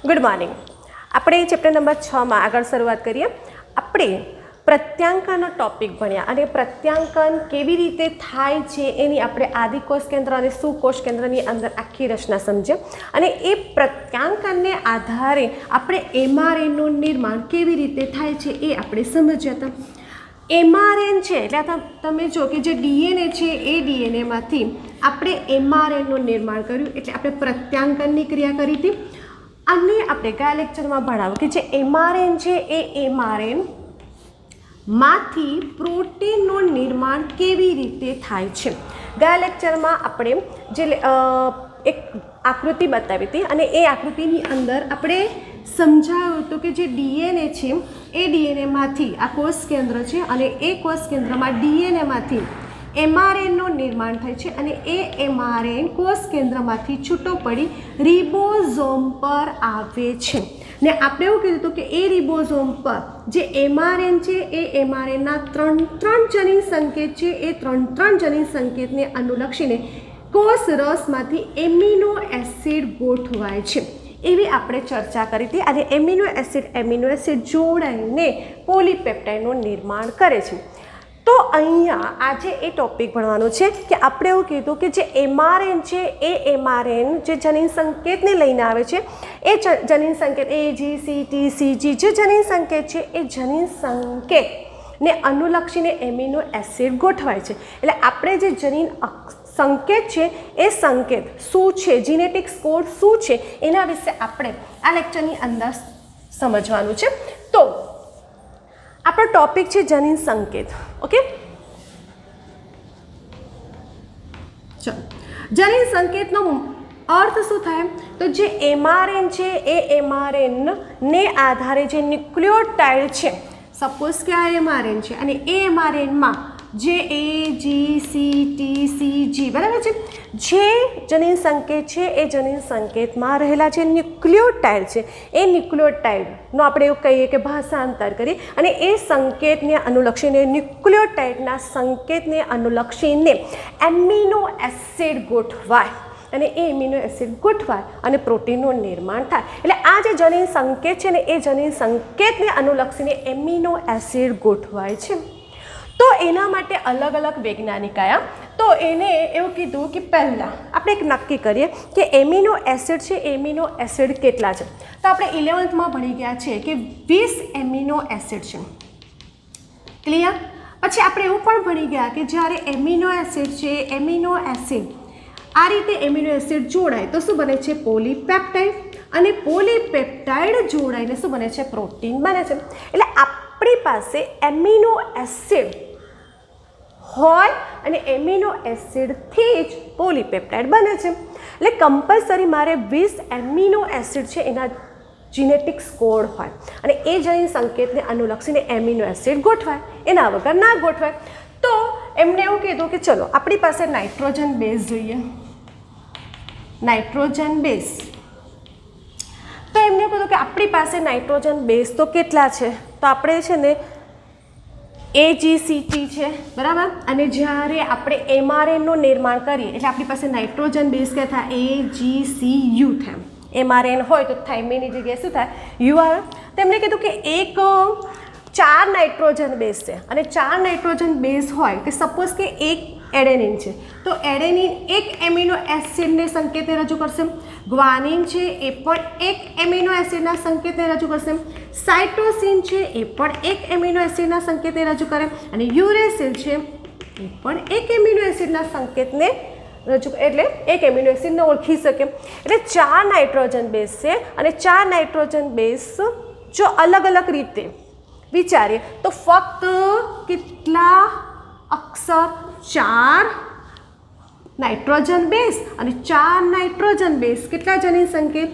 Good morning. આપણે chapter number 6 માં આગળ શરૂઆત કરીએ। આપણે પ્રત્યાંકનનો ટોપિક ભણ્યા અને પ્રત્યાંકન કેવી રીતે થાય છે એની આપણે આદિકોષ કેન્દ્ર અને સુકોષ કેન્દ્રની અંદર આખી રચના સમજ્યા અને એ પ્રત્યાંકનને આધારે આપણે એમઆરએનનું નિર્માણ કેવી રીતે થાય છે એ આપણે સમજ્યા હતા। એમઆરએન છે એટલે તમે જો કે જે ડીએનએ છે એ ડીએનએમાંથી આપણે એમઆરએનનું નિર્માણ કર્યું એટલે આપણે પ્રત્યાંકનની ક્રિયા કરી હતી। અને આપણે ગયા લેક્ચરમાં ભણાવ્યું કે જે એમઆરએન છે એ એમઆરએન માંથી પ્રોટીનનું નિર્માણ કેવી રીતે થાય છે। ગયા લેક્ચરમાં આપણે જે એક આકૃતિ બતાવી હતી અને એ આકૃતિની અંદર આપણે સમજાવ્યું હતું કે જે ડીએનએ છે એ ડીએનએમાંથી આ કોષ કેન્દ્ર છે અને એ કોષ કેન્દ્રમાં ડીએનએમાંથી એમઆરએનનું નિર્માણ થાય છે અને એ એમઆરએન કોષ કેન્દ્રમાંથી છૂટો પડી રિબોઝોમ પર આવે છે ને આપણે એવું કીધું હતું કે એ રિબોઝોમ પર જે એમઆરએન છે એ એમઆરએનના ત્રણ જનીન સંકેત છે એ ત્રણ જનીન સંકેતને અનુલક્ષીને કોષ રસમાંથી એમિનો એસિડ ગોઠવાય છે એવી આપણે ચર્ચા કરી હતી। અને એમિનો એસિડ જોડાઈને પોલીપેપ્ટાઇડનું નિર્માણ કરે છે। તો અહીંયા આજે એ ટોપિક ભણવાનો છે કે આપણે એવું કીધું કે જે એમઆરએન છે એ એમઆરએન જે જનીન સંકેતને લઈને આવે છે એ જનીન સંકેત AGCTCG જે જનીન સંકેત છે એ જનીન સંકેતને અનુલક્ષીને એમિનો એસિડ ગોઠવાય છે। એટલે આપણે જે જનીન સંકેત છે એ સંકેત શું છે, જીનેટિક કોડ શું છે એના વિશે આપણે આ લેક્ચરની અંદર સમજવાનું છે। તો આપણો ટોપિક છે જનીન સંકેત। ઓકે, ચલો જનીન સંકેતનો અર્થ શું થાય તો જે એમઆરએન છે એ એમઆરએન ને આધારે જે ન્યુક્લિયોટાઇડ છે, સપોઝ કે આ એમઆરએન છે અને એ એમઆરએનમાં જે AGCTCG બરાબર છે જે જનીન સંકેત છે એ જનીન સંકેતમાં રહેલા જે ન્યુક્લિયોટાઇડ છે એ ન્યુક્લિયોટાઇડનો આપણે એવું કહીએ કે ભાષાંતર કરી અને એ સંકેતને અનુલક્ષીને ન્યુક્લિયોટાઇડના સંકેતને અનુલક્ષીને એમિનો એસિડ ગોઠવાય અને એ એમિનો એસિડ ગોઠવાય અને પ્રોટીનનું નિર્માણ થાય। એટલે આ જે જનીન સંકેત છે ને એ જનીન સંકેતને અનુલક્ષીને એમિનો એસિડ ગોઠવાય છે। તો એના માટે અલગ અલગ વૈજ્ઞાનિક આવ્યા। તો એને એવું કીધું કે પહેલાં આપણે એક નક્કી કરીએ કે એમિનો એસિડ છે એમિનો એસિડ કેટલા છે। તો આપણે 11th ભણી ગયા છે કે 20 એમિનો એસિડ છે, ક્લિયર। પછી આપણે એવું પણ ભણી ગયા કે જ્યારે એમિનો એસિડ છે એમિનો એસિડ આ રીતે એમિનો એસિડ જોડાય તો શું બને છે પોલીપેપ્ટાઇડ અને પોલીપેપ્ટાઇડ જોડાઈને શું બને છે પ્રોટીન બને છે। એટલે આપણી પાસે એમિનો એસિડ હોય અને એમિનો એસિડથી જ પોલીપેપ્ટાઇડ બને છે। એટલે કમ્પલસરી મારે 20 એમિનો એસિડ છે એના જીનેટિક્સ કોડ હોય અને એ જનીન સંકેતને અનુલક્ષીને એમિનો એસિડ ગોઠવાય, એના વગર ના ગોઠવાય। તો એમને એવું કીધું કે ચલો આપણી પાસે નાઇટ્રોજન બેઝ જોઈએ, નાઇટ્રોજન બેઝ। તો એમને કીધું કે આપણી પાસે નાઇટ્રોજન બેઝ તો કેટલા છે તો આપણે છે ને AGCT છે બરાબર અને જ્યારે આપણે એમઆરએનનું નિર્માણ કરીએ એટલે આપણી પાસે નાઇટ્રોજન બેઝ કે થાય AGCU થાય, એમઆરએન હોય તો થાઇમિનની જગ્યાએ શું થાય યુ આવે। તો એમને કીધું કે એક 4 નાઇટ્રોજન બેઝ છે અને 4 નાઇટ્રોજન બેઝ હોય કે સપોઝ કે એક એડેનિન છે તો એડેનિન એક એમિનો એસિડને સંકેતને રજૂ કરશે, ગ્વાનિન છે એ પણ એક એમિનો એસિડના સંકેતને રજૂ કરશે, સાઇટોસિન છે એ પણ એક એમિનો એસિડના સંકેતને રજૂ કરે અને યુરેસિલ છે એ પણ એક એમિનો એસિડના સંકેતને રજૂ એટલે એક એમિનો એસિડને ઓળખી શકે। એટલે 4 નાઇટ્રોજન બેઝ છે અને 4 નાઇટ્રોજન બેઝ જો અલગ અલગ રીતે વિચારીએ તો ફક્ત કેટલા અક્ષર 4 નાઇટ્રોજન બેઝ અને 4 નાઇટ્રોજન બેઝ કેટલા જનીન સંકેત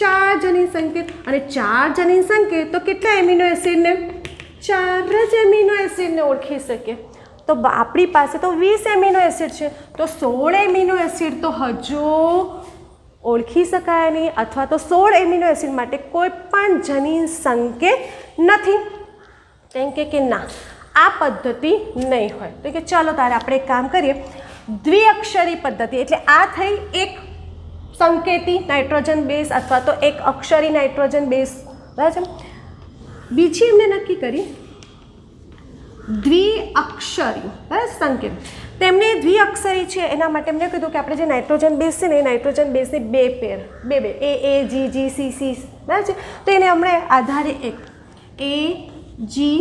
4 જનીન સંકેત અને 4 જનીન સંકેત તો કેટલા એમિનો એસિડને 4 જ એમિનો એસિડને ઓળખી શકે। તો આપણી પાસે તો 20 એમિનો એસિડ છે તો 16 એમિનો એસિડ તો હજુ ઓળખી શકાય નહીં અથવા તો 16 એમિનો એસિડ માટે કોઈ પણ જનીન સંકેત નથી। કેમ કે ના આ પદ્ધતિ નહીં હોય તો કે ચાલો તારે આપણે એક કામ કરીએ દ્વિઅક્ષરી પદ્ધતિ એટલે આ થઈ એક સંકેતી નાઇટ્રોજન બેઝ અથવા તો એક અક્ષરી નાઇટ્રોજન બેઝ, બરાબર છે. બીજી એમને નક્કી કરી દ્વિઅક્ષરી, બરાબર સંકેત. તેમને દ્વિઅક્ષરી છે એના માટે એમને કીધું કે આપણે જે નાઇટ્રોજન બેઝ છે ને એ નાઇટ્રોજન બેઝની બે પેર, બે એ જી જી સી સી, બરાબર છે. તો એને હમણે આધારે એક એ જી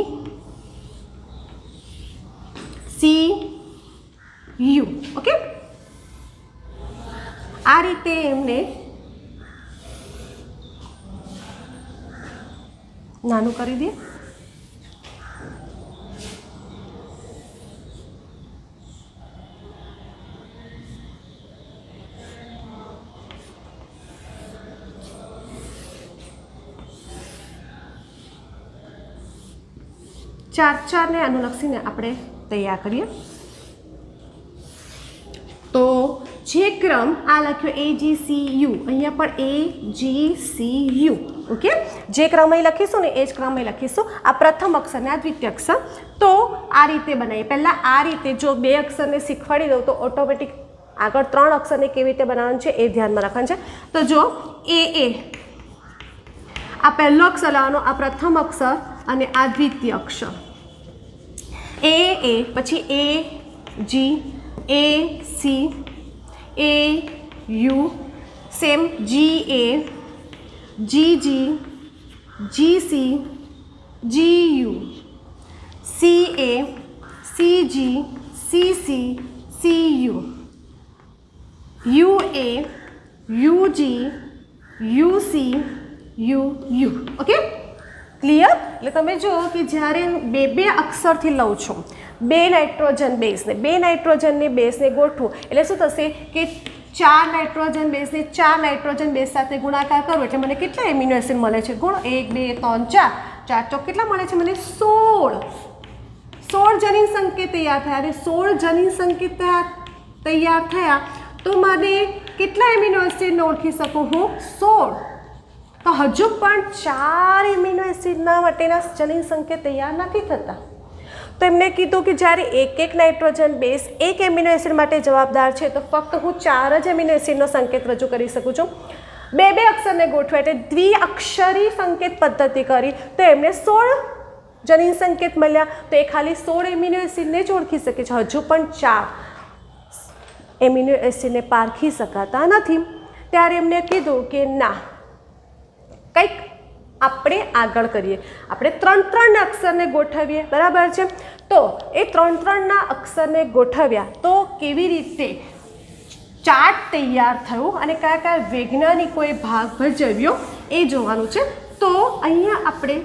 સી યુ, ઓકે. આ રીતે એમને નાનું કરી દે. ચારને અનુલક્ષીને આપણે તૈયાર કરીએ. તો જે ક્રમ આ લખ્યો એ જી સી યુ, અહીંયા પણ એ જી સી યુ, ઓકે. જે ક્રમ અહીં લખીશું ને એ જ ક્રમ અહીં લખીશું. આ પ્રથમ અક્ષર ને આ દ્વિતીય અક્ષર. તો આ રીતે બનાવીએ. પહેલાં આ રીતે જો બે અક્ષરને શીખવાડી દઉં તો ઓટોમેટિક આગળ ત્રણ અક્ષરને કેવી રીતે બનાવવાનું છે એ ધ્યાનમાં રાખવાનું છે. તો જો એ આ પહેલો અક્ષર લાવવાનો, આ પ્રથમ અક્ષર અને આ દ્વિતીય અક્ષર. એ પછી A G A C A U, same G A G G G C G U C A C G C C C U U A U G U C U U, okay. Clear? એટલે તમે જુઓ કે જ્યારે બે બે અક્ષરથી લઉં છું, બે નાઇટ્રોજન બેઝને ગોઠવું એટલે શું થશે કે ચાર નાઇટ્રોજન બેઝ સાથે ગુણાકાર કરું એટલે મને કેટલા એમિનો એસિડ મળે છે? ગુણ 1 2 3 4 ચોક કેટલા મળે છે મને? 16 જનીન સંકેત તૈયાર થયા. અને 16 જનીન સંકેત તૈયાર થયા તો મને કેટલા એમિનો એસિડને ઓળખી શકું હું? 16. તો હજુ પણ 4 એમિનો એસિડના માટેના જનીન સંકેત તૈયાર નથી થતા. તો એમને કીધું કે જ્યારે એક નાઇટ્રોજન બેઝ એક એમિનો એસિડ માટે જવાબદાર છે તો ફક્ત હું 4 જ એમિનો એસિડનો સંકેત રજૂ કરી શકું છું. બે અક્ષરને ગોઠવ્યા એટલે દ્વિઅક્ષરી સંકેત પદ્ધતિ કરી તો એમને 16 જનીન સંકેત મળ્યા. તો એ ખાલી 16 એમિનો એસિડને જ ઓળખી શકે છે. હજુ પણ 4 એમિનો એસિડને પારખી શકાતા નથી. ત્યારે એમને કીધું કે ના, કંઈક આપણે આગળ કરીએ. આપણે 3 અક્ષરને ગોઠવીએ, બરાબર છે. તો એ 3 અક્ષરને ગોઠવ્યા તો કેવી રીતે ચાર્ટ તૈયાર થયું અને કયા વૈજ્ઞાનિકોએ ભાગ ભજવ્યો એ જોવાનું છે. તો અહીંયા આપણે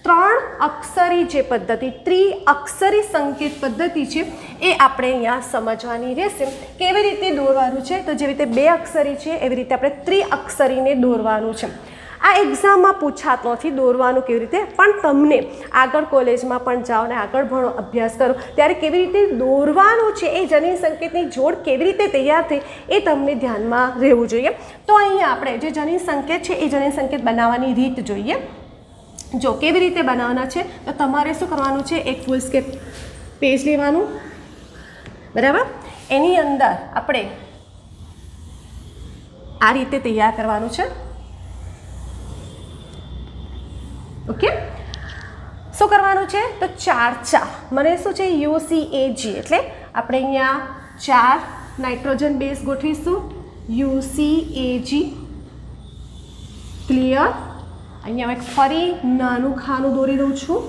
3 અક્ષરી જે પદ્ધતિ, ત્રિઅક્ષરી સંકેત પદ્ધતિ છે એ આપણે અહીંયા સમજવાની રહેશે. કેવી રીતે દોરવાનું છે? તો જેવી રીતે 2 અક્ષરી છે એવી રીતે આપણે ત્રિઅક્ષરીને દોરવાનું છે. આ એક્ઝામમાં પૂછાતો નથી દોરવાનું કેવી રીતે, પણ તમને આગળ કોલેજમાં પણ જાઓ ને આગળ ભણો, અભ્યાસ કરો ત્યારે કેવી રીતે દોરવાનું છે, એ જનીન સંકેતની જોડ કેવી રીતે તૈયાર થઈ એ તમને ધ્યાનમાં રહેવું જોઈએ. તો અહીંયા આપણે જે જનીન સંકેત છે એ જનીન સંકેત બનાવવાની રીત જોઈએ. જો કેવી રીતે બનાવવાના છે તો તમારે શું કરવાનું છે? એક ફૂલ સ્કેપ પેજ લેવાનું, બરાબર. એની અંદર આપણે આ રીતે તૈયાર કરવાનું છે, ઓકે. શું કરવાનું છે? તો 4 મને શું છે? UCAG એટલે આપણે અહીંયા 4 નાઇટ્રોજન બેઝ ગોઠવીશું. UCAG, clear? અહીંયા એક ફરી નાનું ખાનું દોરી દઉં છું.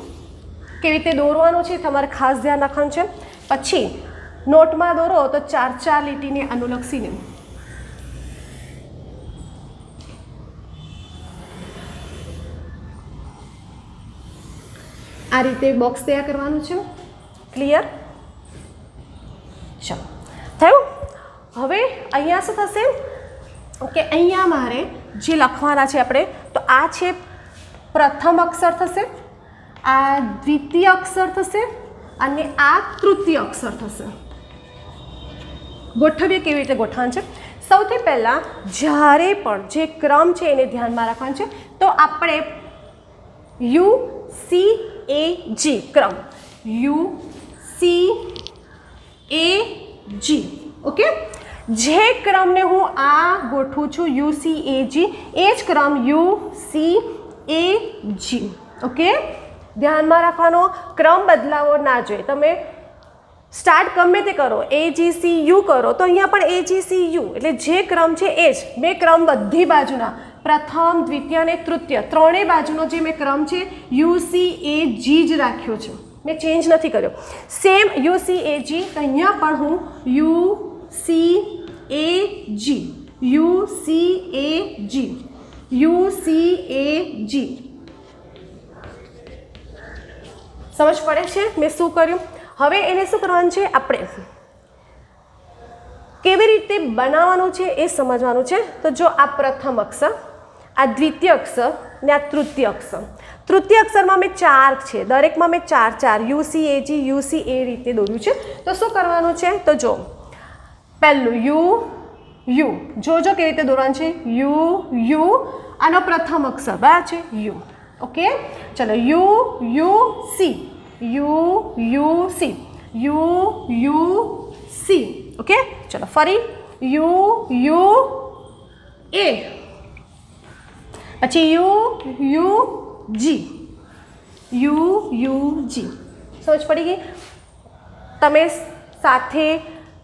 કેવી રીતે દોરવાનું છે તમારે ખાસ ધ્યાન રાખવાનું છે. પછી નોટમાં દોરો તો 4 લીટીને અનુલક્ષીને આ રીતે બોક્સ તૈયાર કરવાનું છે. ક્લિયર? ચાલો, થયું? હવે અહીંયા શું થશે કે અહીંયા મારે જે લખવાના છે આપણે, તો આ છે પ્રથમ અક્ષર થશે, આ દ્વિતીય અક્ષર થશે અને આ તૃતીય અક્ષર થશે. ગોઠવીએ કેવી રીતે ગોઠવવાનું છે? સૌથી પહેલાં જ્યારે પણ જે ક્રમ છે એને ધ્યાનમાં રાખવાનું છે. તો આપણે UCAG ક્રમ, UCAG, ઓકે. જે ક્રમને હું આ ગોઠવું છું UCAG એ જ ક્રમ UCAG. ઓકે, ધ્યાનમાં રાખવાનો, ક્રમ બદલાવો ના જોઈએ. તમે સ્ટાર્ટ ગમે તે કરો, AGCU કરો તો અહીંયા પણ AGCU એટલે જે ક્રમ છે એ જ. મેં ક્રમ બધી બાજુના પ્રથમ, દ્વિતીય અને તૃતીય ત્રણેય બાજુનો જે મેં ક્રમ છે UCAG જ રાખ્યો છે, મેં ચેન્જ નથી કર્યો. સેમ UCAG તો અહીંયા પણ હું UCAG સમજ પડે છે મેં શું કર્યું? હવે એને શું કરવાનું છે, આપણે કેવી રીતે બનાવવાનું છે એ સમજવાનું છે. તો જો આ પ્રથમ અક્ષર, આ દ્વિતીય અક્ષર ને આ તૃતીય અક્ષર. તૃતીય અક્ષરમાં મેં 4 છે, દરેકમાં મેં 4 UCAG UCA રીતે દોર્યું છે. તો શું કરવાનું છે, તો જો પહેલું યુ જો કેવી રીતે દોરવાનું છે, યુ આનો પ્રથમ અક્ષર બરાબર છે યુ. ઓકે, ચલો UC ઓકે. ચલો ફરી A, પછી UG. સમજ પડી ગઈ? તમે સાથે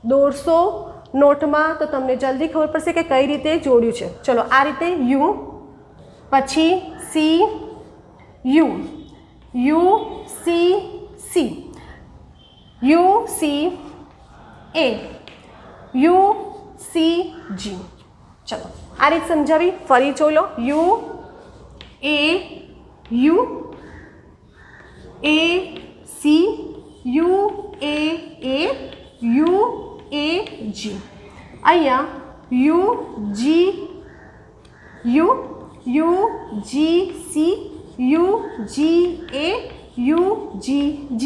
દોરશો નોટમાં તો તમને જલ્દી ખબર પડશે કે કઈ રીતે જોડ્યું છે. ચલો આ રીતે યુ, પછી UCG. ચલો આ રીત સમજાવી, ફરી જોઈ લો. UAG અહીંયા UGC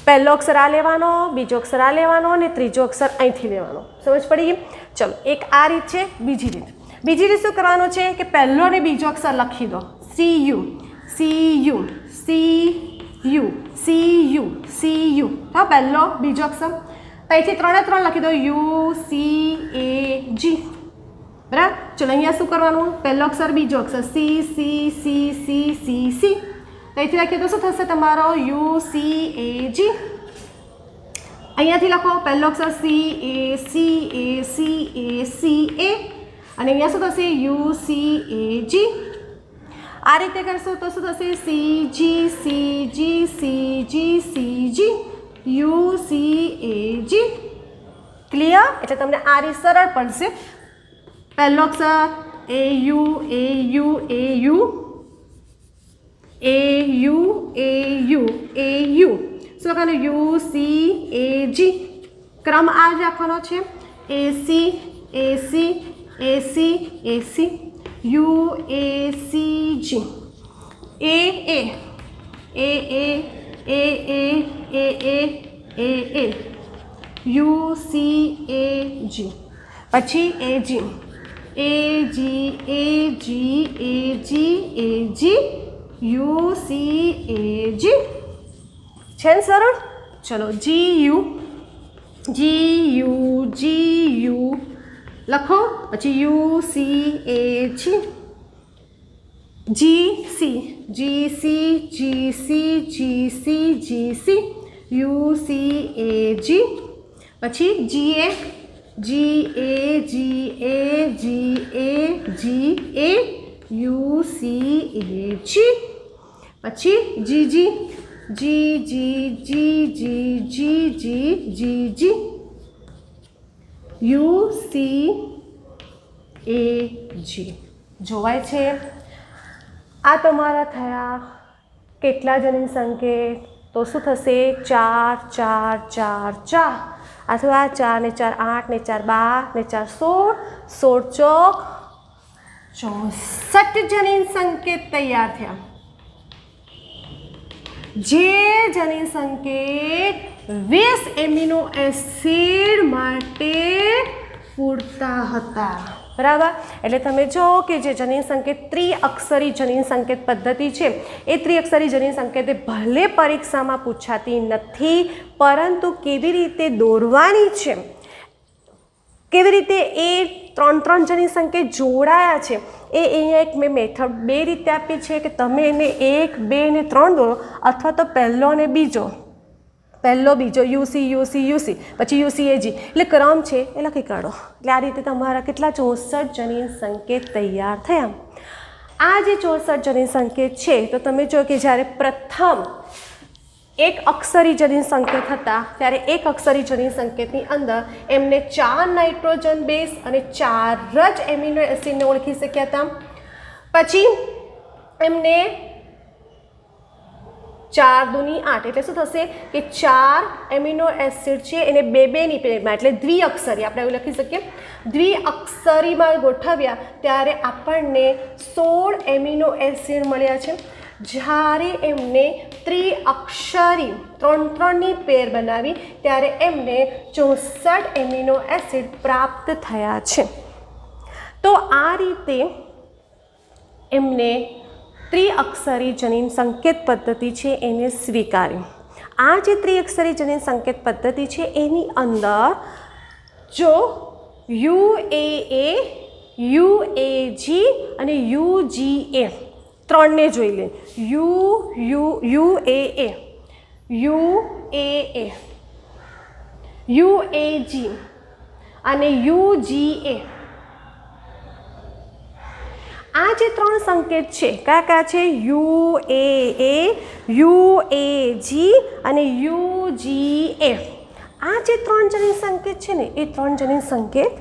પહેલો અક્ષર આ લેવાનો, બીજો અક્ષર આ લેવાનો અને ત્રીજો અક્ષર અહીંથી લેવાનો. સમજ પડી ગઈ? ચલો એક આ રીત છે. બીજી રીત શું કરવાનું છે કે પહેલો અને બીજો અક્ષર લખી દો. CU. હા, પહેલો બીજો અક્ષર અહીંથી 3 લખી દો UCAG. બરાબર. ચલો અહીંયા શું કરવાનું, પહેલો અક્ષર બીજો અક્ષર C. અહીંથી લખીએ તો શું થશે તમારો UCAG. અહીંયાથી લખો પહેલો અક્ષર CA અને અહીંયા શું થશે UCAG. આ રીતે કરશો તો શું થશે CG UCAG. ક્લિયર? એટલે તમને આ રીત સરળ પડશે. પહેલો અક્ષર AU શું લખવાનું UCAG. ક્રમ આ જ રાખવાનો છે. AC UACG. AA UCAG. પછી AG UCAG છે ને સરળ? ચલો GU લખો, પછી UCAG. GC UCAG. પછી GA UCAG. પછી GG UCAG. જોવાય છે? આ તમારા થયા કેટલા જનીન સંકેત? તો શું થશે 4 અથવા 4 ને 4 8 ને 4 12 ને 4 16 ચોક 64 જનીન સંકેત તૈયાર થયા. જે જનીન સંકેત 20 એમિનો એસિડ માટે પૂરતા હતા. બરાબર. એટલે તમે જો કે જે જનીન સંકેત ત્રિઅક્ષરી જનીન સંકેત પદ્ધતિ છે એ ત્રિઅક્ષરી જનીન સંકેત ભલે પરીક્ષામાં પૂછાતી નથી, પરંતુ કેવી રીતે દોરવાની છે કેવી રીતે એ ત્રણ જનીન સંકેત જોડાયા છે એ અહીંયા એક મેં મેથડ 2 રીતે આપી છે કે તમે એને 1, 2 ને 3 દોરો અથવા તો પહેલો અને બીજો, યુસી પછી યુસીએજી, એટલે ક્રમ છે એ લખી કાઢો. એટલે આ રીતે તમારા કેટલા 64 જનીન સંકેત તૈયાર થયા. આ જે 64 જનીન સંકેત છે તો તમે જો કે જ્યારે પ્રથમ એક અક્ષરી જનીન સંકેત હતા ત્યારે એક અક્ષરી જનીન સંકેતની અંદર એમને 4 નાઇટ્રોજન બેઝ અને 4 જ એમિનો એસિડને ઓળખી શક્યા હતા. પછી એમને 4 દુની 8 એટલે શું થશે કે 4 એમિનો એસિડ છે એને 2-2ની પેરમાં એટલે દ્વિઅક્ષરી આપણે એવું લખી શકીએ. દ્વિઅક્ષરીમાં ગોઠવ્યા ત્યારે આપણને 16 એમિનો એસિડ મળ્યા છે. જ્યારે એમને ત્રિઅક્ષરી 3-3ની પેર બનાવી ત્યારે એમને 64 એમિનો એસિડ પ્રાપ્ત થયા છે. તો આ રીતે એમને ત્રિઅક્ષરી જનીન સંકેત પદ્ધતિ છે એને સ્વીકારી. આ જે ત્રિઅક્ષરી જનીન સંકેત પદ્ધતિ છે એની અંદર જો UAA, UAG અને UGA ત્રણને જોઈ લે. UAA, UAG અને UGA આ જે 3 સંકેત છે કયા છે? UAA, UAG અને UGA. આ જે 3 જનીન સંકેત છે ને એ 3 જનીન સંકેત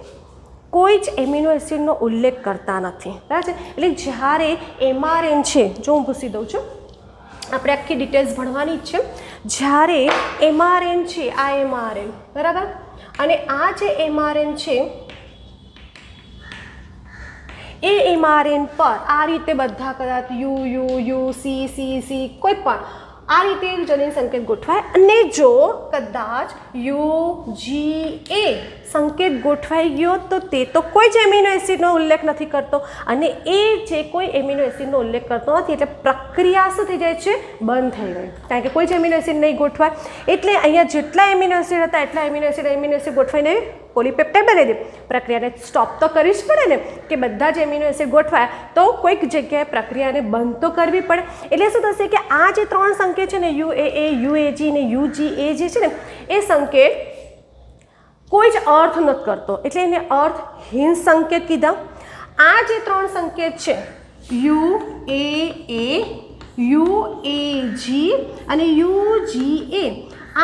કોઈ જ એમિનો એસિડનો ઉલ્લેખ કરતા નથી. બરાબર છે? એટલે જ્યારે એમઆરએન છે, જો હું પૂછી દઉં છું, આપણે આખી ડિટેલ્સ ભણવાની જ છે. જ્યારે એમઆરએન છે, આ એમઆરએન બરાબર, અને આ જે એમઆરએન છે એ એમઆરએન પર આ રીતે બધા કદાચ યુ સી કોઈ પણ આ રીતે જનીન સંકેત ગોઠવાય અને જો કદાચ UGA સંકેત ગોઠવાઈ ગયો તો તે તો કોઈ જ એમિનો એસિડનો ઉલ્લેખ નથી કરતો અને એ જે કોઈ એમિનો એસિડનો ઉલ્લેખ કરતો નથી એટલે પ્રક્રિયા શું થઈ જાય છે? બંધ થઈ ગઈ, કારણ કે કોઈ જ એમિનો એસિડ નહીં ગોઠવાય. એટલે અહીંયા જેટલા એમિનો એસિડ હતા એટલા એમિનો એસિડ ગોઠવાઈને પોલીપેપ્ટાઇડ બનાવી દે. પ્રક્રિયાને સ્ટોપ તો કરવી જ પડે ને, કે બધા જ એમિનો એસિડ ગોઠવાય તો કોઈક જગ્યાએ પ્રક્રિયાને બંધ તો કરવી પડે. એટલે શું થશે કે આ જે 3 સંકેત છે ને UAA, UAG અને UGA જે છે ને એ સંકેત કોઈ જ અર્થ નથી કરતો એટલે એને અર્થહીન સંકેત કીધા. આ જે 3 સંકેત છે UAA, UAG અને UGA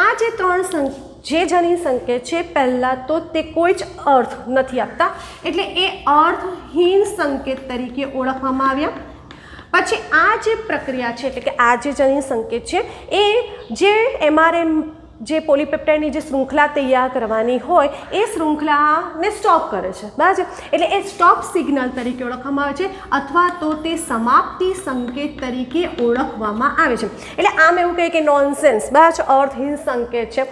આ જે 3 જે જનીન સંકેત છે પહેલાં તો તે કોઈ જ અર્થ નથી આપતા એટલે એ અર્થહીન સંકેત તરીકે ઓળખવામાં આવ્યા. પછી આ જે પ્રક્રિયા છે એટલે કે આ જે જનીન સંકેત છે એ જે એમઆરએન જે પોલીપેપ્ટાઇડની જે શૃંખલા તૈયાર કરવાની હોય એ શૃંખલાને સ્ટોપ કરે છે. બરાબર છે? એટલે એ સ્ટોપ સિગ્નલ તરીકે ઓળખવામાં આવે છે અથવા તો તે સમાપ્તિ સંકેત તરીકે ઓળખવામાં આવે છે. એટલે આમ એવું કહે કે નોનસેન્સ, બરાબર છે, અર્થહીન સંકેત છે.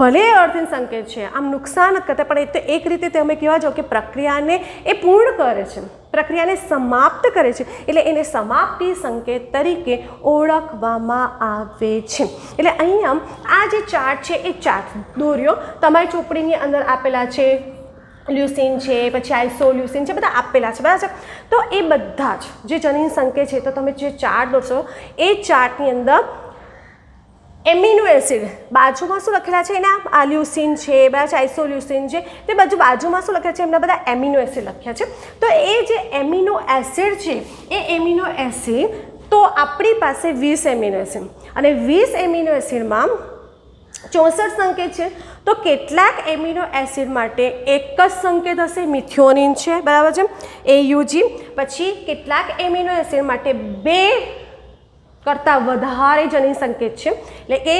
ભલે અર્થહીન સંકેત છે, આમ નુકસાન જ કરતા, પણ એ તો એક રીતે તમે કહેવા જાઓ કે પ્રક્રિયાને એ પૂર્ણ કરે છે, પ્રક્રિયાને સમાપ્ત કરે છે એટલે એને સમાપ્તિ સંકેત તરીકે ઓળખવામાં આવે છે. એટલે અહીંયા આ જે ચાર્ટ છે એ ચાર્ટ દોર્યો તમારી ચોપડીની અંદર આપેલા છે. લ્યુસીન છે, પછી આઇસોલ્યુસીન છે, બધા આપેલા છે. બરાબર છે? તો એ બધા જ જે જનીન સંકેત છે તો તમે જે ચાર્ટ દોરશો એ ચાર્ટની અંદર એમિનો એસિડ બાજુમાં શું લખેલા છે એના આ લ્યુસીન છે, બરાબર છે, આઇસોલ્યુસીન છે, તે બાજુમાં શું લખ્યા છે એમના બધા એમિનો એસિડ લખ્યા છે. તો એ જે એમિનો એસિડ છે એ એમિનો એસિડ તો આપણી પાસે 20 એમિનો એસિડ અને 20 એમિનો એસિડમાં 64 સંકેત છે. તો કેટલાક એમિનો એસિડ માટે એક જ સંકેત હશે, મિથિયોનિન છે, બરાબર છે, AUG. પછી કેટલાક એમિનો એસિડ માટે 2 કરતાં વધારે જનીન સંકેત છે એટલે કે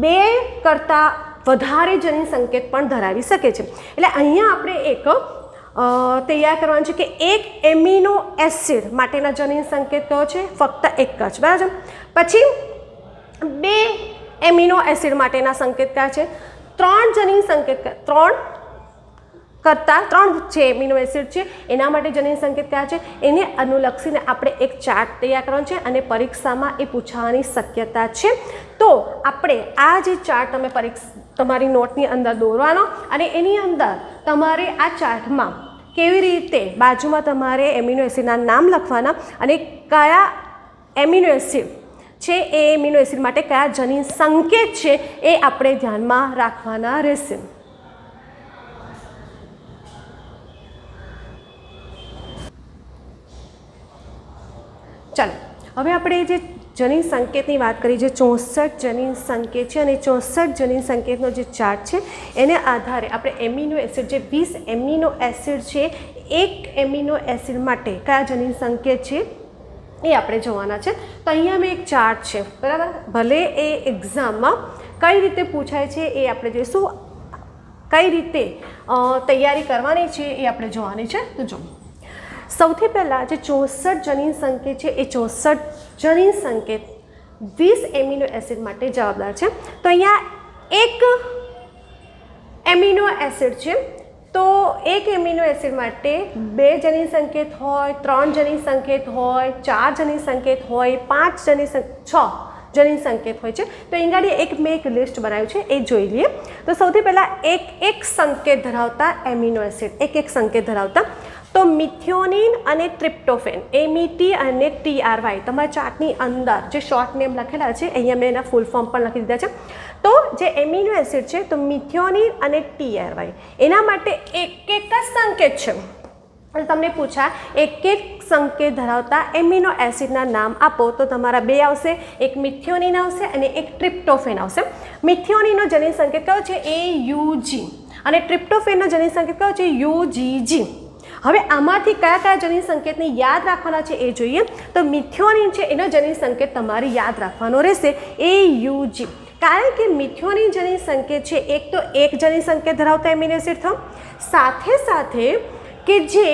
2 કરતાં વધારે જનીન સંકેત પણ ધરાવી શકે છે. એટલે અહીંયા આપણે એક તૈયાર કરવાનું છે કે એક એમિનો એસિડ માટેના જનીન સંકેત કયો છે? ફક્ત એક જ. બરાબર. પછી 2 એમિનો એસિડ માટેના સંકેત કયા છે? 3 જનીન સંકેત, 3 જે એમિનો એસિડ છે એના માટે જનીન સંકેત કયા છે એને અનુલક્ષીને આપણે એક ચાર્ટ તૈયાર કરવાનો છે અને પરીક્ષામાં એ પૂછવાની શક્યતા છે. તો આપણે આ જે ચાર્ટ તમે તમારી નોટની અંદર દોરવાનો અને એની અંદર તમારે આ ચાર્ટમાં કેવી રીતે બાજુમાં તમારે એમિનો એસિડના નામ લખવાના અને કયા એમિનો એસિડ છે એ એમિનો એસિડ માટે કયા જનીન સંકેત છે એ આપણે ધ્યાનમાં રાખવાના રહેશે. ચાલો હવે આપણે જે જનીન સંકેતની વાત કરી, જે 64 જનીન સંકેત છે અને 64 જનીન સંકેતનો જે ચાર્ટ છે એને આધારે આપણે એમિનો એસિડ, જે 20 એમિનો એસિડ છે, એક એમિનો એસિડ માટે કયા જનીન સંકેત છે એ આપણે જોવાના છે. તો અહીંયા મેં એક ચાર્ટ છે, બરાબર. ભલે એ એક્ઝામમાં કઈ રીતે પૂછાય છે એ આપણે જોઈશું, કઈ રીતે તૈયારી કરવાની છે એ આપણે જોવાની છે. તો જો સૌથી પહેલાં જે 64 જનીન સંકેત છે એ 64 જનીન સંકેત 20 એમિનો એસિડ માટે જવાબદાર છે. તો અહીંયા એક એમિનો એસિડ છે, તો એક એમિનો એસિડ માટે 2 જનીન સંકેત હોય, 3 જનીન સંકેત હોય, 4 જનીન સંકેત હોય, 5 જનીન 6 જનીન સંકેત હોય છે. તો અહીંયા મેં એક લિસ્ટ બનાવ્યું છે, એ જોઈ લઈએ. તો સૌથી પહેલાં એક સંકેત ધરાવતા એમિનો એસિડ, એક સંકેત ધરાવતા, તો મિથિયોનિન અને ટ્રિપ્ટોફેન, MET અને TRY તમારા ચાર્ટની અંદર જે શોર્ટ નેમ લખેલા છે અહીંયા મેં એના ફૂલ ફોર્મ પણ લખી દીધા છે. તો જે એમિનો એસિડ છે તો મિથિયોનિન અને TRY એના માટે એક જ સંકેત છે. અને તમને પૂછા એક સંકેત ધરાવતા એમિનો એસિડના નામ આપો, તો તમારા 2 આવશે, એક મિથિયોનિન આવશે અને એક ટ્રિપ્ટોફેન આવશે. મિથિયોનિનનો જનીન સંકેત કયો છે? AUG અને ટ્રિપ્ટોફેનનો જનીન સંકેત કયો છે? UGG. હવે આમાંથી કયા જનીન સંકેતને યાદ રાખવાના છે એ જોઈએ. તો મિથિયોનિન છે એનો જનીન સંકેત તમારે યાદ રાખવાનો રહેશે, AUG. કારણ કે મિથિયોનિન જનીન સંકેત છે એક તો એક જનીન સંકેત ધરાવતા એમિનો એસિડ થયો, સાથે કે જે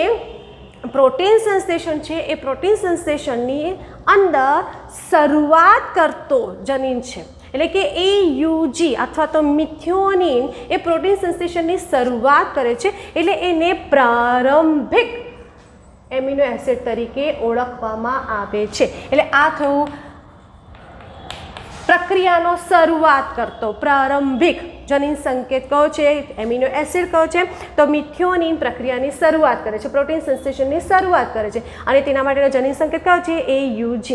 પ્રોટીન સંશ્લેષણ છે એ પ્રોટીન સંશ્લેષણની અંદર શરૂઆત કરતો જનીન છે. એટલે કે AUG અથવા તો મિથિયોનિન એ પ્રોટીન સંશ્લેષણની શરૂઆત કરે છે, એટલે એને પ્રારંભિક એમિનો એસિડ તરીકે ઓળખવામાં આવે છે. એટલે આ થયું પ્રક્રિયાનો શરૂઆત કરતો પ્રારંભિક જનીન સંકેત કયો છે? એમિનો એસિડ કયો છે? તો મિથિયોનિન પ્રક્રિયાની શરૂઆત કરે છે, પ્રોટીન સંશ્લેષણની શરૂઆત કરે છે, અને તેના માટેનો જનીન સંકેત કયો છે? AUG.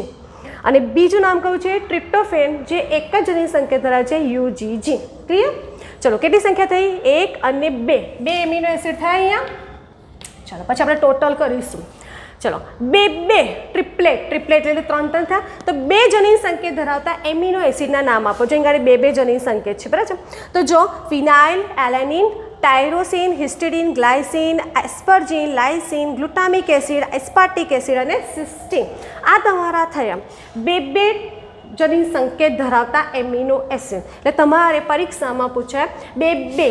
અને બીજું નામ કયું છે? ટ્રિપ્ટોફેન, જે એક જ જનીન સંકેત ધરાવે છે, UGG. ક્લિયર? ચલો કેટલી સંખ્યા થઈ? 1 અને 2 એમિનો એસિડ થાય અહીંયા. ચાલો પછી આપણે ટોટલ કરીશું. ચલો 2 ટ્રિપ્લેટ એટલે 3 થયા. તો 2 જનીન સંકેત ધરાવતા એમિનો એસિડના નામ આપો. જો અહીંયા 2 જનીન સંકેત છે, બરાબર. તો જો phenyl alanine, tyrosine, histidine, glycine, asparagine, lysine, glutamic acid, aspartic acid અને સિસ્ટીન. આ તમારા થયા 2 જનીન સંકેત ધરાવતા એમિનો એસિડ. એટલે તમારે પરીક્ષામાં પૂછાય 2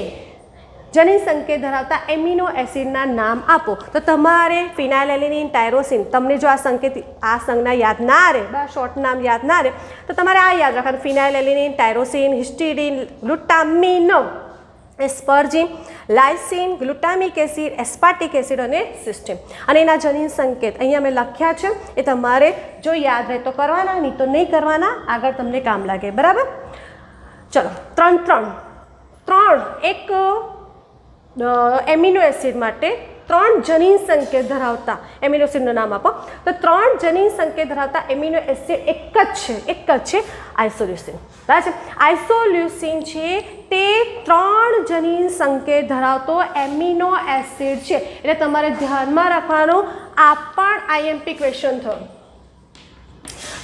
જનીન સંકેત ધરાવતા એમિનો એસિડના નામ આપો. તો તમારે ફિનાઇલેનિન, ટાયરોસિન, તમને જો આ સંજ્ઞા યાદ ના રહે, શોર્ટ નામ યાદ ના રહે, તો તમારે આ યાદ રાખવાનું: ફિનાઇલેનિન, tyrosine, હિસ્ટિડિન, ગ્લુટામિનો, એસ્પરજીન, lysine, glutamic acid, aspartic acid અને સિસ્ટીન. અને એના જનીન સંકેત અહીંયા મેં લખ્યા છે, એ તમારે જો યાદ રહે તો કરવાના, નહીં તો નહીં કરવાના, આગળ તમને કામ લાગે, બરાબર. ચલો 3 એક એમિનો એસિડ માટે 3 જનીન સંકેત ધરાવતા એમિનો એસિડનું નામ આપો. તો 3 જનીન સંકેત ધરાવતા એમિનો એસિડ એક જ છે આઇસોલ્યુસિન. બરાબર છે. આઇસોલ્યુસિન છે તે 3 જનીન સંકેત ધરાવતો એમિનો એસિડ છે. એટલે તમારે ધ્યાનમાં રાખવાનું, આ પણ IMP ક્વેશ્ચન થયો.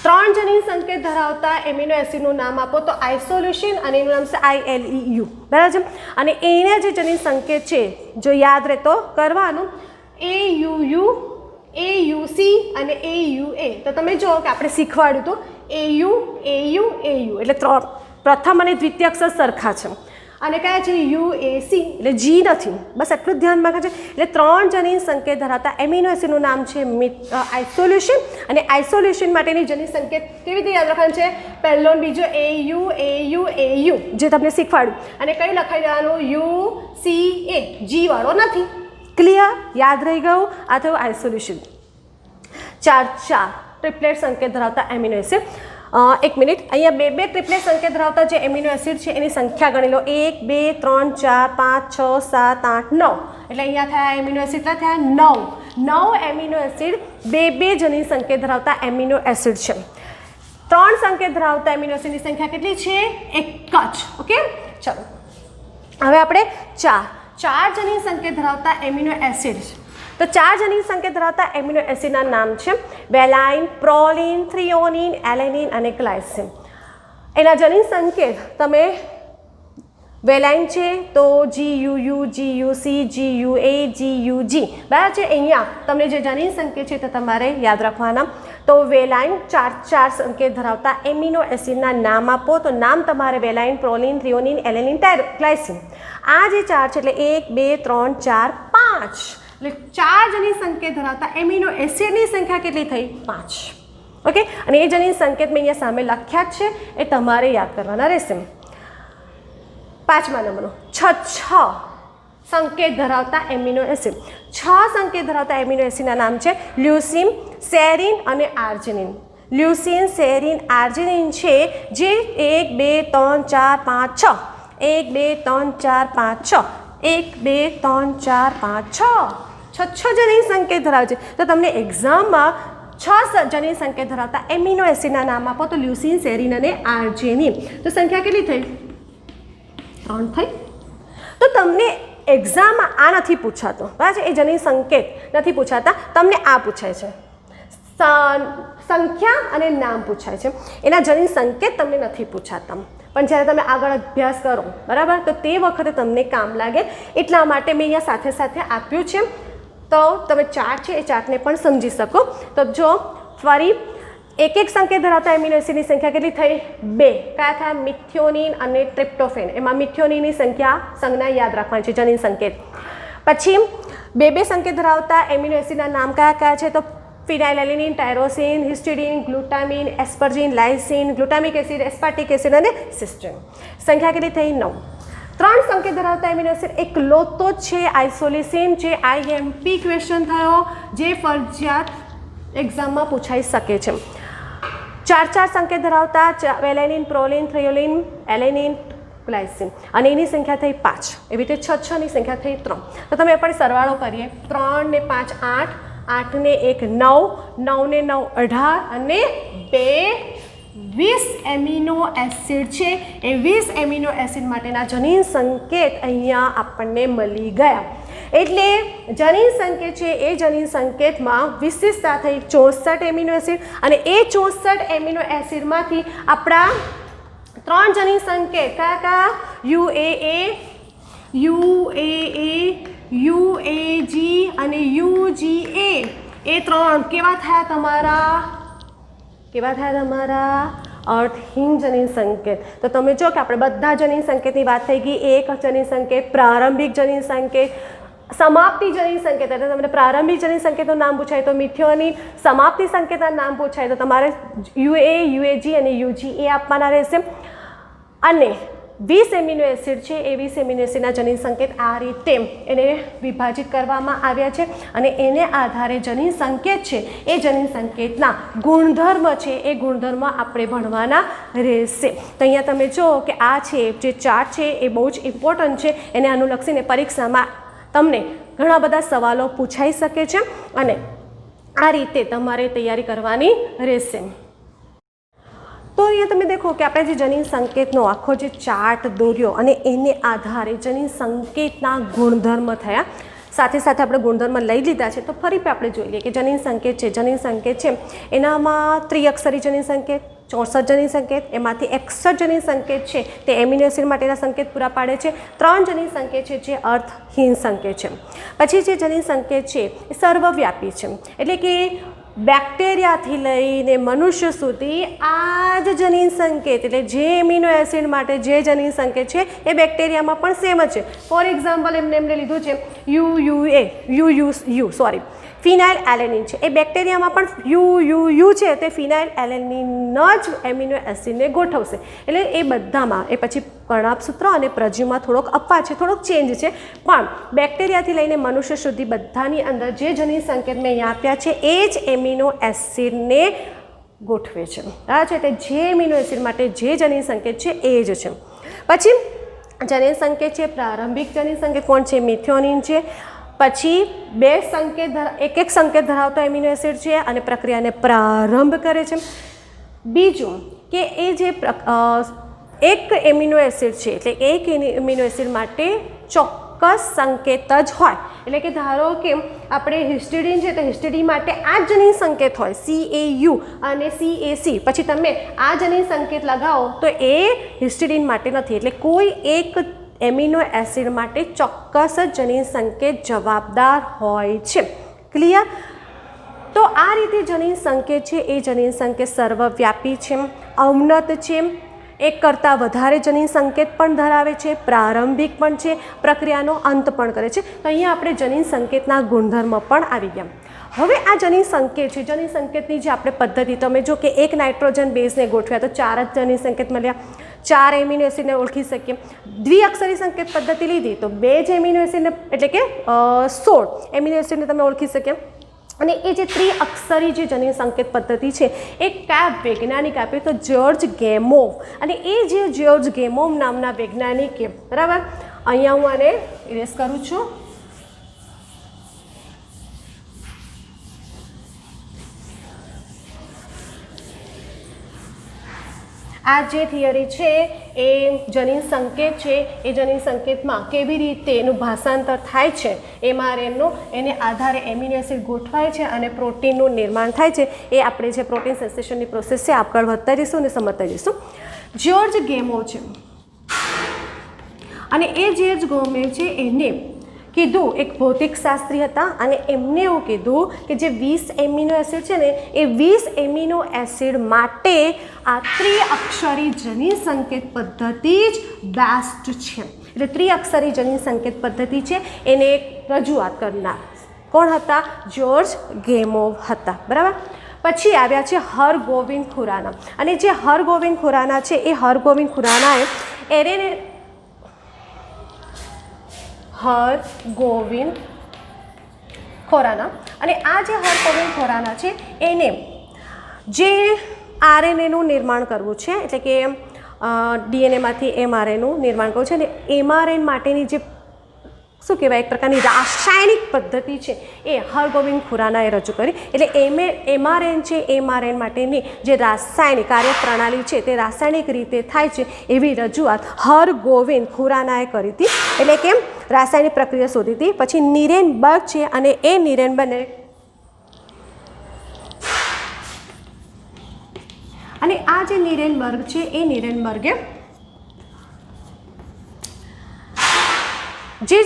3 જનીન સંકેત ધરાવતા એમિનો એસિડનું નામ આપો. તો આઇસોલ્યુસિન અને એનું નામ છે ILEU. બરાબર છે. અને એના જે જનીન સંકેત છે જો યાદ રહે તો કરવાનું, AUU, AUC અને AUA. તો તમે જુઓ કે આપણે શીખવાડ્યું હતું AU, એટલે પ્રથમ અને દ્વિતીય અક્ષર સરખા છે. અને કયા છે? UAC, એટલે G નથી. બસ એટલું જ ધ્યાનમાં રાખજો. એટલે 3 જનીન સંકેત ધરાવતા એમિનો એસિડનું નામ છે આઇસોલ્યુસિન. અને આઇસોલ્યુસિન માટેની જનીન સંકેત કેવી રીતે યાદ રાખવાનું છે? પહેલો અને બીજો AU, જે તમને શીખવાડ્યું. અને કઈ લખાઈ દેવાનું? UCA, G વાળો નથી. ક્લિયર? યાદ રહી ગયું? આ થયું આઇસોલ્યુસિન. 4 ટ્રિપ્લેટ સંકેત ધરાવતા એમિનો એસિડ. એક મિનિટ, અહીંયા બે બે ટ્રિપ્લેટ સંકેત ધરાવતા જે એમિનો એસિડ છે એની સંખ્યા ગણી લો. 1 2 3 4 5 6 7 8 9. એટલે અહીંયા થયા એમિનો એસિડ થયા 9 એમિનો એસિડ બે બે જનીન સંકેત ધરાવતા એમિનો એસિડ છે. 3 સંકેત ધરાવતા એમિનો એસિડની સંખ્યા કેટલી છે? એક જ. ઓકે, ચલો હવે આપણે ચાર જનીન સંકેત ધરાવતા એમિનો એસિડ. તો 4 જનીન સંકેત ધરાવતા એમિનો એસિડના નામ છે વેલાઇન, પ્રોલિન, થ્રિયોનિન, એલેનિન અને ગ્લાયસિન. એના જનીન સંકેત તમે વેલાઇન છે તો GUU, GUC, GUA, GUG બરાબર છે. અહીંયા તમને જે જનીન સંકેત છે તે તમારે યાદ રાખવાના. તો વેલાઇન 4 સંકેત ધરાવતા એમિનો એસિડના નામ આપો. તો નામ તમારે વેલાઇન, પ્રોલિન, થ્રિયોનિન, એલેનિન, ગ્લાયસિન. આ જે 4 છે એટલે 1 2 3 4 5. એટલે 4 જનીન સંકેત ધરાવતા એમિનો એસિડની સંખ્યા કેટલી થઈ? 5. ઓકે, અને એ જનીન સંકેત મેં અહીંયા સામે લખ્યા જ છે, એ તમારે યાદ કરવાના રહેશે. 5મા નંબરનો 6 સંકેત ધરાવતા એમિનો એસિડ. 6 સંકેત ધરાવતા એમિનો એસિડના નામ છે લ્યુસીન, સેરીન અને આર્જિનિન. લ્યુસીન, સેરીન, આર્જિનિન છે જે 1 2 3 4 5 6. 1 2 3 4 5 6. 1 2 3 4 5 6 જનીન સંકેત ધરાવે છે. તો તમને એક્ઝામમાં 6 જનીન સંકેત ધરાવતા એમિનો એસિડના નામ આપો તો લ્યુસીન, સેરીન અને આર્જિનિન. તો સંખ્યા કેટલી થઈ? 3 થઈ. તો તમને એક્ઝામમાં આ નથી પૂછાતો, બરાબર છે? એ જનીન સંકેત નથી પૂછાતા, તમને આ પૂછાય છે. સંખ્યા અને નામ પૂછાય છે. એના જનીન સંકેત તમને નથી પૂછાતા, પણ જ્યારે તમે આગળ અભ્યાસ કરો બરાબર તો તે વખતે તમને કામ લાગે એટલા માટે મેં અહીંયા સાથે સાથે આપ્યું છે. તો તમે ચાર્ટ છે એ ચાર્ટને પણ સમજી શકો. તો જો ફરી એક સંકેત ધરાવતા એમિનો એસિડની સંખ્યા કેટલી થઈ? 2. કયા થયા? મિથિયોનિન અને ટ્રિપ્ટોફેન. એમાં મિથિયોનિનની સંજ્ઞા યાદ રાખવાની છે, જનીન સંકેત. પછી બે સંકેત ધરાવતા એમિનો એસિડના નામ કયા છે? તો ફિનાઇલેનિન, tyrosine, હિસ્ટિડીન, ગ્લુટામિન, એસ્પર્જિન, lysine, glutamic acid, aspartic acid અને સિસ્ટીન. સંખ્યા કેટલી થઈ? 9. 3 સંકેત ધરાવતા એમિનો એસિડ એક લોતો છે આઇસોલિસિન, જે IMP ક્વેશ્ચન થયો, જે ફરજિયાત એક્ઝામમાં પૂછાઈ શકે છે. 4 સંકેત ધરાવતા વેલેનિન, પ્રોલિન, થ્રિયોલિન, એલેનિન, ગ્લાયસિન અને એની સંખ્યા થઈ 5. એવી રીતે 6 ની સંખ્યા થઈ 3. તો તમે પણ સરવાળો કરીએ. 3 ને 5 8, 8 ને 1 9, 9 ને 9 18 અને 2 20 એમિનો એસિડ છે. એ 20 એમિનો એસિડ માટેના જનીન સંકેત અહીંયા આપણને મળી ગયા. એટલે જનીન સંકેત છે એ જનીન સંકેતમાં વિશિષ્ટતા થઈ 64 એમિનો એસિડ અને એ 64 એમિનો એસિડમાંથી આપણા 3 જનીન સંકેત કયા? UAA, UAG અને UGA. એ 3 કેવા થયા તમારા? અર્થહીન જનીન સંકેત. તો તમે જો કે આપણે બધા જનીન સંકેતની વાત થઈ ગઈ. એક જનીન સંકેત, પ્રારંભિક જનીન સંકેત, સમાપ્તિ જનીન સંકેત. એટલે તમને પ્રારંભિક જનીન સંકેતનું નામ પૂછાય તો મિથિયોનિન, સમાપ્તિ સંકેતના નામ પૂછાય તો તમારે UA, UAG અને UGA આપવાના રહેશે. અને 20 એમિનો એસિડ છે એ 20 એમિનો એસિડના જનીન સંકેત આ રીતે એને વિભાજિત કરવામાં આવ્યા છે અને એને આધારે જનીન સંકેત છે એ જનીન સંકેતના ગુણધર્મ છે એ ગુણધર્મ આપણે ભણવાના રહેશે. તો અહીંયા તમે જુઓ કે આ છે જે ચાર્ટ છે એ બહુ જ ઇમ્પોર્ટન્ટ છે. એને અનુલક્ષીને પરીક્ષામાં તમને ઘણા બધા સવાલો પૂછાઈ શકે છે અને આ રીતે તમારે તૈયારી કરવાની રહેશે. તો અહીંયા તમે દેખો કે આપણે જે જનીન સંકેતનો આખો જે ચાર્ટ દોર્યો અને એને આધારે જનીન સંકેતના ગુણધર્મ થયા. સાથે સાથે આપણે ગુણધર્મ લઈ લીધા છે. તો ફરી આપણે જોઈ લઈએ કે જનીન સંકેત છે એનામાં ત્રિઅક્ષરી જનીન સંકેત, 64 જનીન સંકેત, એમાંથી 61 જનીન સંકેત છે તે એમિનો એસિડ માટેના સંકેત પૂરા પાડે છે. 3 જનીન સંકેત છે જે અર્થહીન સંકેત છે. પછી જે જનીન સંકેત છે એ સર્વવ્યાપી છે, એટલે કે બેક્ટેરિયાથી લઈને મનુષ્ય સુધી આ જ જનીન સંકેત, એટલે જે એમિનો એસિડ માટે જે જનીન સંકેત છે એ બેક્ટેરિયામાં પણ સેમ જ છે. ફોર એક્ઝામ્પલ એમને લીધું છે ફિનાઇલ એલેનિન છે, એ બેક્ટેરિયામાં પણ યુ છે તે ફિનાઇલ એલેનિન જ એમિનો એસિડને ગોઠવશે. એટલે એ બધામાં એ પછી કર્ણાભસૂત્ર અને પ્રજીવમાં થોડોક અપવાદ છે, થોડોક ચેન્જ છે, પણ બેક્ટેરિયાથી લઈને મનુષ્ય સુધી બધાની અંદર જે જનીન સંકેત મેં અહીંયા આપ્યા છે એ જ એમિનો એસિડને ગોઠવે છે. બરાબર છે. એટલે જે એમિનો એસિડ માટે જે જનીન સંકેત છે એ જ છે. પછી જનીન સંકેત છે પ્રારંભિક જનીન સંકેત કોણ છે? મિથિયોનિન છે. પછી બે સંકેત એક સંકેત ધરાવતો એમિનો એસિડ છે અને પ્રક્રિયાને પ્રારંભ કરે છે. બીજું કે એ જે એક એમિનો એસિડ છે એટલે એક એમિનો એસિડ માટે ચોક્કસ સંકેત જ હોય. એટલે કે ધારો કે આપણે હિસ્ટિડીન છે તો હિસ્ટિડીન માટે આ જનીન સંકેત હોય CAU અને CAC, પછી તમે આ જનીન સંકેત લગાવો તો એ હિસ્ટિડીન માટે નથી. એટલે કોઈ એક એમિનો એસિડ માટે ચોક્કસ જ જનીન સંકેત જવાબદાર હોય છે. ક્લિયર? તો આ રીતે જનીન સંકેત છે એ જનીન સંકેત સર્વવ્યાપી છે, અવનત છે, એક કરતાં વધારે જનીન સંકેત પણ ધરાવે છે, પ્રારંભિક પણ છે, પ્રક્રિયાનો અંત પણ કરે છે. તો અહીંયા આપણે જનીન સંકેતના ગુણધર્મ પણ આવી ગયા. હવે આ જનીન સંકેત છે, જનીન સંકેતની જે આપણે પદ્ધતિ તમે જો કે એક નાઇટ્રોજન બેઝને ગોઠવ્યા તો 4 જ જનીન સંકેત મળ્યા, 4 એમિનો એસિડને ઓળખી શકીએ. દ્વિઅક્ષરી સંકેત પદ્ધતિ લીધી તો 2 જ એમિનો એસિડને એટલે કે 16 એમિનો એસિડને તમે ઓળખી શકીએ. અને એ જે ત્રિઅક્ષરી જે જનીન સંકેત પદ્ધતિ છે એ કયા વૈજ્ઞાનિક આપ્યું તો જ્યોર્જ ગેમોવ. અને એ જે જ્યોર્જ ગેમોવ નામના વૈજ્ઞાનિકે, બરાબર, અહીંયા હું આને ઇરેઝ કરું છું. આ જે થિયરી છે એ જનીન સંકેત છે એ જનીન સંકેતમાં કેવી રીતે એનું ભાષાંતર થાય છે એમઆરએનનું, એને આધારે એમિનો એસિડ ગોઠવાય છે અને પ્રોટીનનું નિર્માણ થાય છે. એ આપણે જે પ્રોટીન સેન્સેશનની પ્રોસેસ છે આગળ વધતા જઈશું અને સમજતા જઈશું. જ્યોર્જ ગેમોવ છે અને એ જ્યોર્જ ગેમોવ છે એને કીધું, એક ભૌતિકશાસ્ત્રી હતા અને એમને એવું કીધું કે જે 20 એમિનો એસિડ છે ને એ 20 એમિનો એસિડ માટે આ ત્રિઅક્ષરી જનીન સંકેત પદ્ધતિ જ બેસ્ટ છે. એટલે ત્રિઅક્ષરી જનીન સંકેત પદ્ધતિ છે એને રજૂઆત કરનાર કોણ હતા? જ્યોર્જ ગેમોવ હતા. બરાબર. પછી આવ્યા છે હરગોવિંદ ખુરાના. અને જે હરગોવિંદ ખુરાના છે એ હરગોવિંદ ખુરાનાએ હરગોવિંદ ખુરાના અને આ જે હરગોવિંદ ખુરાના છે એને જે આરએનએનું નિર્માણ કરવું છે, એટલે કે ડીએનએમાંથી એમઆરએનનું નિર્માણ કરવું છે અને એમઆરએન માટેની જે શું કહેવાય એક પ્રકારની રાસાયણિક પદ્ધતિ છે એ હરગોવિંદ ખુરાનાએ રજૂ કરી. એટલે એમઆરએન છે એમઆરએન માટેની જે રાસાયણિક કાર્યપ્રણાલી છે તે રાસાયણિક રીતે થાય છે એવી રજૂઆત હરગોવિંદ ખુરાનાએ કરી હતી. એટલે કે રાસાયણિક પ્રક્રિયા શોધી હતી. પછી નિરેનબર્ગ છે અને એ નિરેનબર્ગને અને આ જે નિરેનબર્ગ છે એ નિરેનબર્ગે જે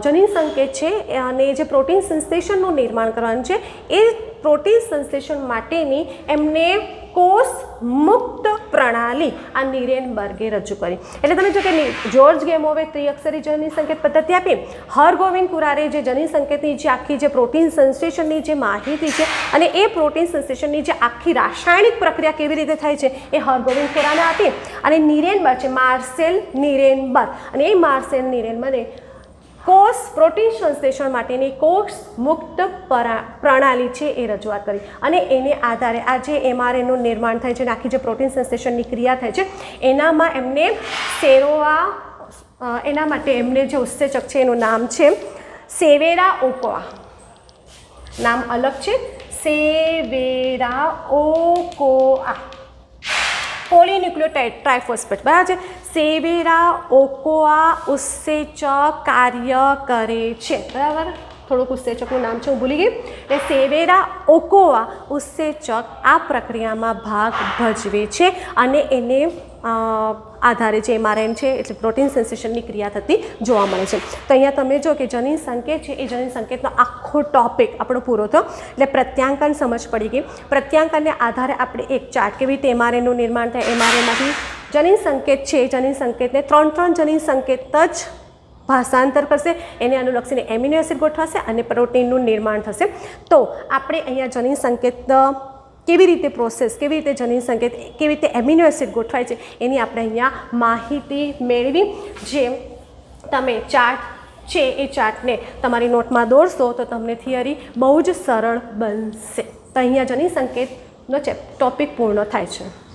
જનીન સંકેત છે અને જે પ્રોટીન સંશ્લેષણનું નિર્માણ કરવાનું છે એ પ્રોટીન સંશ્લેષણ માટેની એમને કોષ મુક્ત પ્રણાલી આ નિરેનબર્ગે રજૂ કરી. એટલે તમે જો કે જ્યોર્જ ગેમોવે ત્રિઅક્ષરી જનીન સંકેત પદ્ધતિ આપી, હરગોવિંદ ખુરાનાએ જે જનીન સંકેતની જે આખી જે પ્રોટીન સંશ્લેષણની જે માહિતી છે અને એ પ્રોટીન સંશ્લેષણની જે આખી રાસાયણિક પ્રક્રિયા કેવી રીતે થાય છે એ હરગોવિંદ ખુરાના આપી. અને નિરેનબર્ગ છે માર્સેલ નિરેનબર્ગ, અને એ માર્સેલ નિરેનબર્ગે કોષ પ્રોટીન સંશ્લેષણ માટેની કોષ મુક્ત પ્રણાલી છે એ રજૂઆત કરી. અને એને આધારે આ જે એમઆરએનનું નિર્માણ થાય છે અને આખી જે પ્રોટીન સંશ્લેષણની ક્રિયા થાય છે એનામાં એમને એના માટે એમને જે ઉત્સેચક છે એનું નામ છે સેવેરા ઓકોઆ. નામ અલગ છે, સેવેરા ઓકોઆ. પોલીન્યુક્લિયોટાઇડ ટ્રાઇફોસ્ફેટ, બરાબર છે. સેવેરા ઓકોઆ ઉત્સેચક કાર્ય કરે છે. બરાબર, થોડુંક ઉત્સેચકનું નામ છે હું ભૂલી ગઈ. એટલે સેવેરા ઓકોઆ ઉત્સેચક આ પ્રક્રિયામાં ભાગ ભજવે છે અને એને આધારે જે એમઆરએન છે એટલે પ્રોટીન સંશ્લેષણની ક્રિયા થતી જોવા મળે છે. તો અહીંયા તમે જો કે જનીન સંકેત છે એ જનીન સંકેતનો આખો ટોપિક આપણો પૂરો થયો. એટલે પ્રત્યાંકન સમજ પડી ગઈ. પ્રત્યાંકનને આધારે આપણે એક ચાર્ટ કેવી રીતે એમઆરએનનું નિર્માણ થાય, એમઆરએનમાંથી જનીન સંકેત છે એ જનીન સંકેતને 3 જનીન સંકેત જ ભાષાંતર કરશે, એને અનુલક્ષીને એમિનો એસિડ ગોઠવાશે અને પ્રોટીનનું નિર્માણ થશે. તો આપણે અહીંયા જનીન સંકેત કેવી રીતે પ્રોસેસ, કેવી રીતે જનીન સંકેત, કેવી રીતે એમિનો એસિડ ગોઠવાય છે એની આપણે અહીંયા માહિતી મેળવી. જે તમે ચાર્ટ છે એ ચાર્ટને તમારી નોટમાં દોરશો તો તમને થિયરી બહુ જ સરળ બનશે. તો અહીંયા જનીન સંકેત ટોપિક પૂર્ણ થાય છે.